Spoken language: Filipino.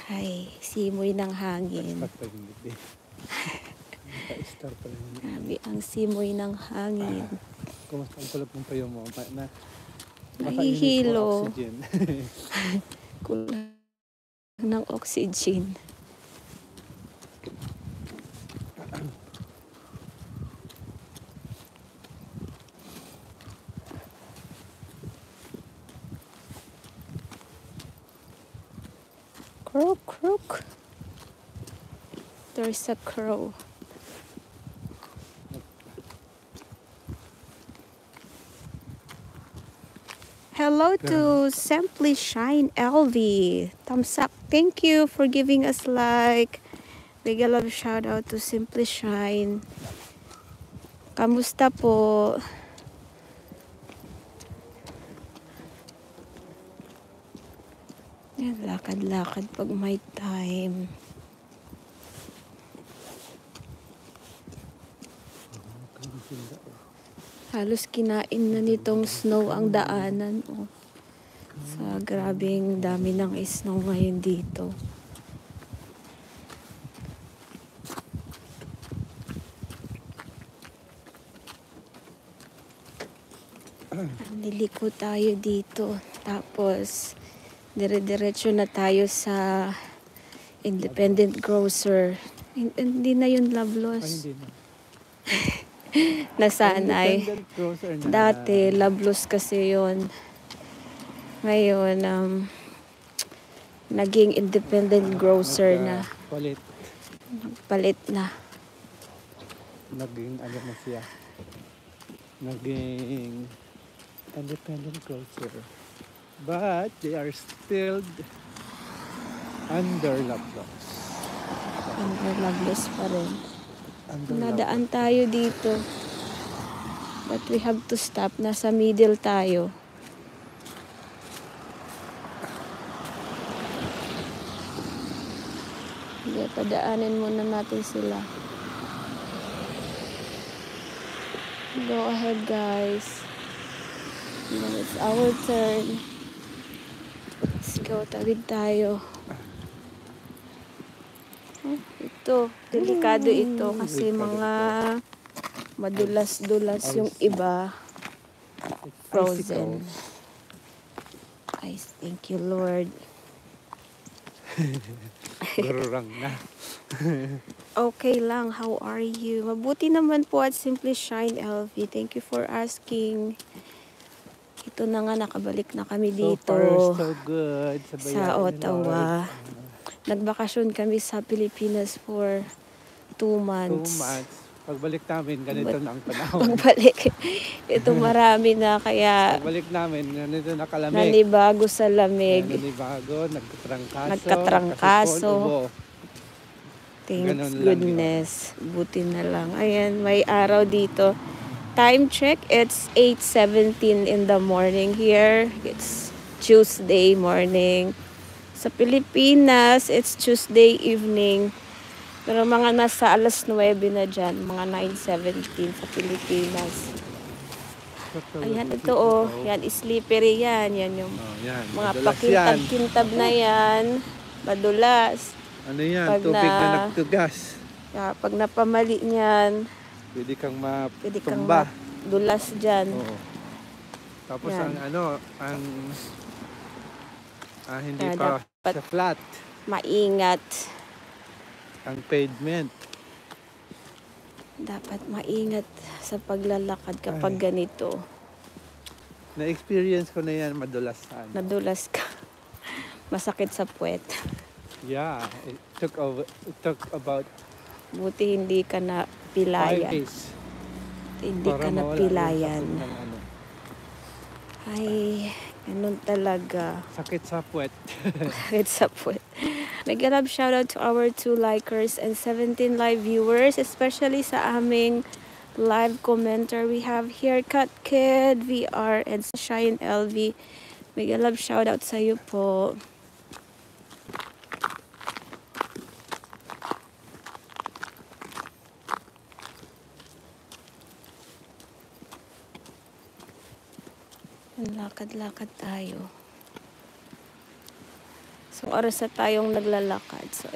Ay, simoy ng hangin. Start pa yung hindi. Start pa lang yung Grabe ang simoy ng hangin. Kumusta ang kulap ng payo mo? Nahihilo. Oxygen. Kulang ng oxygen. Croak, croak. There's a crow. Hello to Simply Shine LV. Thumbs up. Thank you for giving us like. Big love shout out to Simply Shine. Kamusta po? Yan, lakad-lakad pag may time. Halos kinain na nitong snow ang daanan. Oh. Sa grabing dami ng snow ngayon dito. Niliko tayo dito. Tapos, dire-diretso na tayo sa independent grocer. Hindi na yun Lablos. Hindi na. Nasanay. Independent grocer na. Dati, Lablos kasi yon. Ngayon, naging independent grocer na. Palit na. Naging ano na siya. Naging independent grocer. But they are still under Lablos. Under Lablos pa rin. Nadaan tayo dito. But we have to stop. Nasa middle tayo. Sige, padaanin muna natin sila. Go ahead, guys. Now it's our turn. Let's go. Tawid tayo. Ito, delikado ito kasi mga madulas-dulas yung iba. Frozen. Ice. Thank you, Lord. Gururang na. Okay lang. How are you? Mabuti naman po at Simply Shine LV. Thank you for asking. Ito na nga, nakabalik na kami dito. So far, so good. Sa Ottawa. Nagbakasyon kami sa Pilipinas for 2 months. 2 months. Pagbalik namin, ganito na ang panahon. Pagbalik, ito marami na kaya Pagbalik namin, ganito na kalamig. nanibago sa lamig. Nanibago, Nagkatrangkaso. Thanks Ganun lang goodness. Buti na lang. Ayan, may araw dito. Time check, it's 8:17 in the morning here. It's Tuesday morning. Sa Pilipinas, it's Tuesday evening. Pero mga nasa alas 9 na dyan, mga 9:17 sa Pilipinas. Ayan, ito oh. Yan, slippery yan. Yan yung mga pakintab-kintab na yan. Madulas. Ano yan? Pag Tubig na nagtugas. Pag napamali niyan, Pwede kang matumba. Dulas dyan. Oo. Tapos Yan. hindi pa sa flat. Maingat. Ang pavement. Dapat maingat sa paglalakad kapag ganito. Na-experience ko na yan, madulas. Nadulas ka. Masakit sa puwet. Yeah, it took about Buti hindi ka na 5 pilayan. days. Hindi ka na pilayan. Ay, ganun talaga. Sakit sa puwet. Sakit sa puwet. Mega love shoutout to our 2 likers and 17 live viewers, especially sa aming live commenter. We have Haircut Kid, VR, and Shine LV. Mega love shoutout sa iyo po. Lakad-lakad tayo. So, oras na tayong naglalakad. So,